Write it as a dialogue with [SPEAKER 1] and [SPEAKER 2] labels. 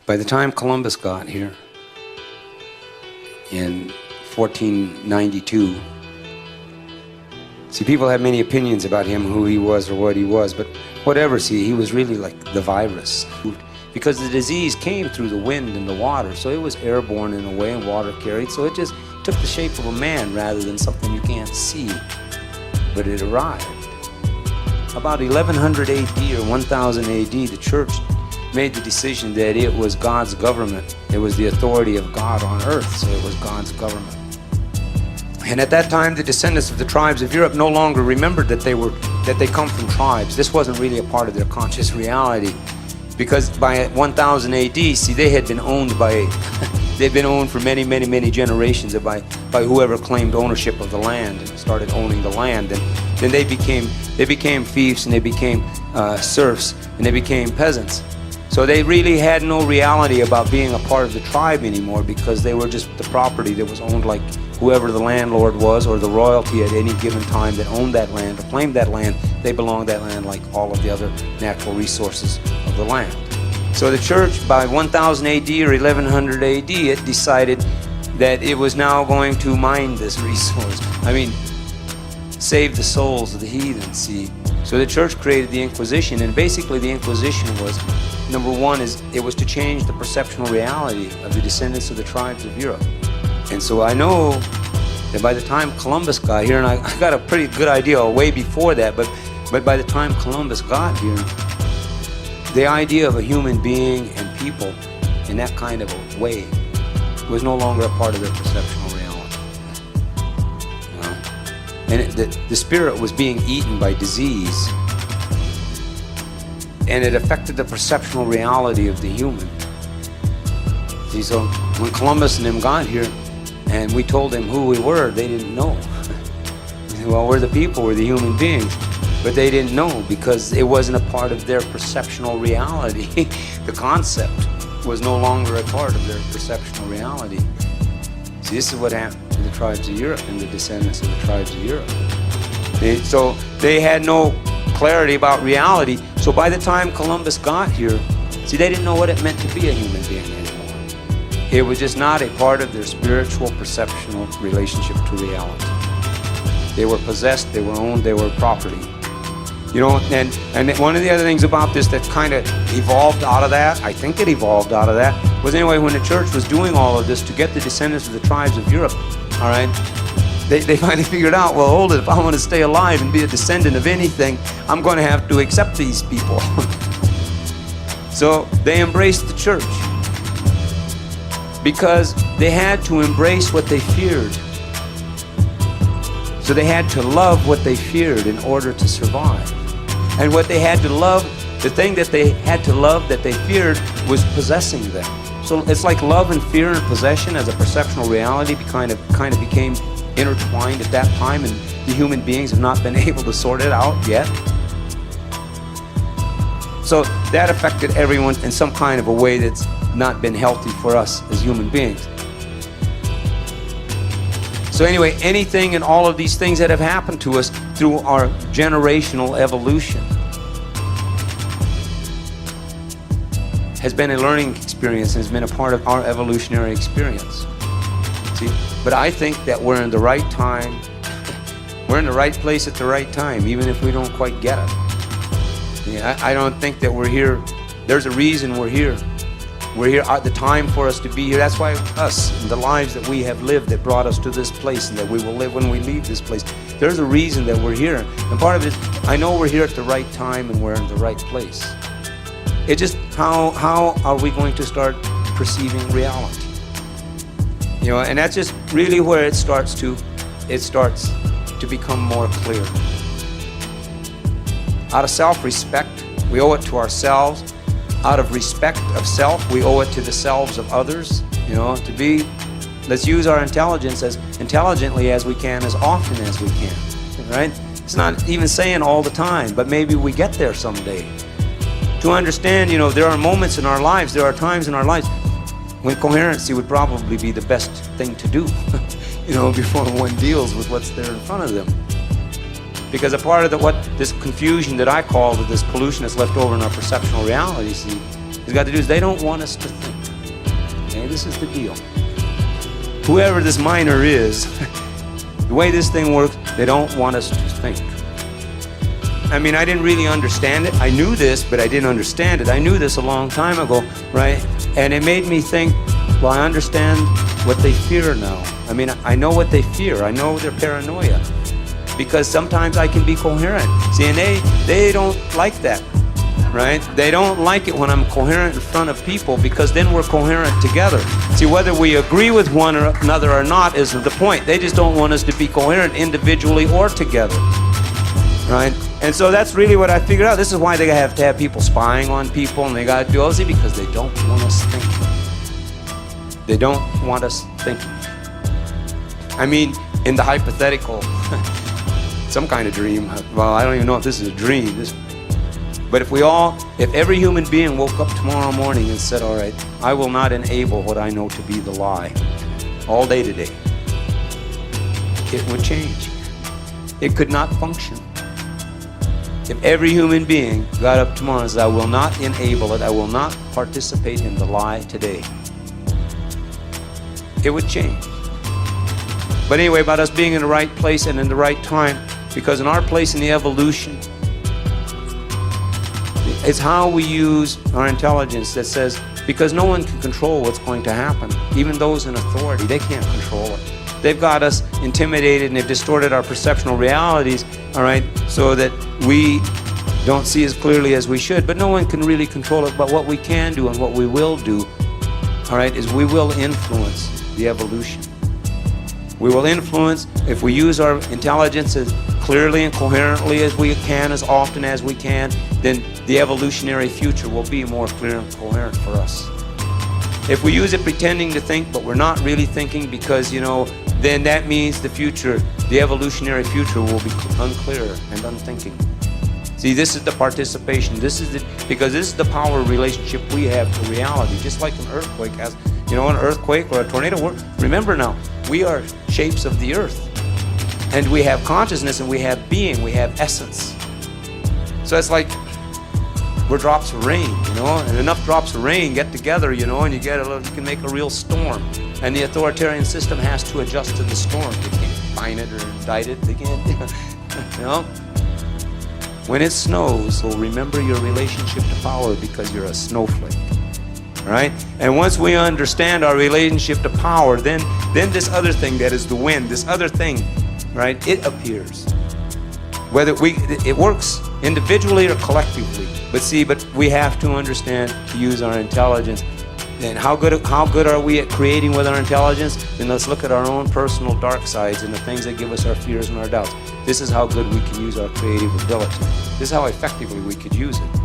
[SPEAKER 1] By the time Columbus got here in 1492, see, people have many opinions about him, who he was or what he was, but whatever, see, he was really like the virus. Because the disease came through the wind and the water, so it was airborne in a way and water carried, so it just took the shape of a man rather than something you can't see. But it arrived. About 1100 AD or 1000 AD, the church made the decision that it was God's government. It was the authority of God on earth, so it was God's government. And at that time, the descendants of the tribes of Europe no longer remembered that they come from tribes. This wasn't really a part of their conscious reality, because by 1000 AD, see, they had been owned by, they'd been owned for many, many, many generations by whoever claimed ownership of the land and started owning the land. And then they became fiefs, and they became serfs, and they became peasants. So they really had no reality about being a part of the tribe anymore, because they were just the property that was owned like whoever the landlord was, or the royalty at any given time that owned that land or claimed that land. They belonged that land like all of the other natural resources of the land. So the church, by 1000 AD or 1100 AD, it decided that it was now going to mine this resource. I mean, save the souls of the heathen, see. So the church created the Inquisition, and basically the Inquisition was, number one, is it was to change the perceptual reality of the descendants of the tribes of Europe. And so I know that by the time Columbus got here, and I got a pretty good idea way before that, but by the time Columbus got here, the idea of a human being and people in that kind of a way was no longer a part of their perceptual reality. You know? And the spirit was being eaten by disease, and it affected the perceptual reality of the human. See, so when Columbus and them got here, and we told them who we were, they didn't know. Well, we're the people, we're the human beings. But they didn't know, because it wasn't a part of their perceptual reality. The concept was no longer a part of their perceptual reality. See, this is what happened to the tribes of Europe and the descendants of the tribes of Europe. So they had no clarity about reality. So by the time Columbus got here, see, they didn't know what it meant to be a human being anymore. It was just not a part of their spiritual perceptual relationship to reality. They were possessed, they were owned, they were property. You know, and one of the other things about this that kind of evolved out of that, I think it evolved out of that, was anyway, when the church was doing all of this to get the descendants of the tribes of Europe, all right, they finally figured out, well, hold it, if I want to stay alive and be a descendant of anything, I'm going to have to accept these people. So they embraced the church, because they had to embrace what they feared. So they had to love what they feared in order to survive. And what they had to love, the thing that they had to love that they feared, was possessing them. So it's like love and fear and possession as a perceptual reality kind of became intertwined at that time, and the human beings have not been able to sort it out yet. So that affected everyone in some kind of a way that's not been healthy for us as human beings. So anyway, anything and all of these things that have happened to us through our generational evolution has been a learning experience and has been a part of our evolutionary experience. See, but I think that we're in the right time, we're in the right place at the right time, even if we don't quite get it. Yeah, I don't think that we're here, there's a reason we're here. We're here at the time for us to be here. That's why us, the lives that we have lived that brought us to this place and that we will live when we leave this place, there's a reason that we're here. And part of it is, I know we're here at the right time and we're in the right place. It's just how are we going to start perceiving reality? You know, and that's just really where it starts to become more clear. Out of self-respect, we owe it to ourselves. Out of respect of self, we owe it to the selves of others, you know, let's use our intelligence as intelligently as we can, as often as we can, right? It's not even saying all the time, but maybe we get there someday. To understand, you know, there are moments in our lives, there are times in our lives when coherency would probably be the best thing to do, you know, before one deals with what's there in front of them. Because a part of what this confusion that I call, this pollution that's left over in our perceptual reality, see, has got to do is they don't want us to think. Okay, this is the deal. Whoever this miner is, the way this thing works, they don't want us to think. I mean, I didn't really understand it. I knew this, but I didn't understand it. I knew this a long time ago, right? And it made me think, well, I understand what they fear now. I mean, I know what they fear. I know their paranoia. Because sometimes I can be coherent. See, and they don't like that, right? They don't like it when I'm coherent in front of people, because then we're coherent together. See, whether we agree with one another or not isn't the point. They just don't want us to be coherent individually or together, right? And so that's really what I figured out. This is why they have to have people spying on people, and they got to do all this, because they don't want us thinking. They don't want us thinking. I mean, in the hypothetical, some kind of dream. Well, I don't even know if this is a dream. But if every human being woke up tomorrow morning and said, all right, I will not enable what I know to be the lie all day today, it would change. It could not function. If every human being got up tomorrow and said, I will not enable it, I will not participate in the lie today, it would change. But anyway, about us being in the right place and in the right time, because in our place in the evolution, it's how we use our intelligence that says, because no one can control what's going to happen. Even those in authority, they can't control it. They've got us intimidated, and they've distorted our perceptual realities, all right, so that we don't see as clearly as we should. But no one can really control it. But what we can do and what we will do, all right, is we will influence the evolution. We will influence, if we use our intelligence as clearly and coherently as we can, as often as we can, then the evolutionary future will be more clear and coherent for us. If we use it pretending to think, but we're not really thinking, because, then that means the future, the evolutionary future, will be unclear and unthinking. See, this is the participation. Because this is the power relationship we have to reality, just like an earthquake has. An earthquake or a tornado. Remember now, we are shapes of the earth. And we have consciousness, and we have being, we have essence. So it's like we're drops of rain, and enough drops of rain get together, and you can make a real storm. And the authoritarian system has to adjust to the storm. They can't fine it or indict it. They can't, When it snows, well, remember your relationship to power, because you're a snowflake. Right? And once we understand our relationship to power, then this other thing that is the wind, this other thing, right, it appears. Whether it works individually or collectively. But we have to understand to use our intelligence. And how good are we at creating with our intelligence? Then let's look at our own personal dark sides and the things that give us our fears and our doubts. This is how good we can use our creative ability. This is how effectively we could use it.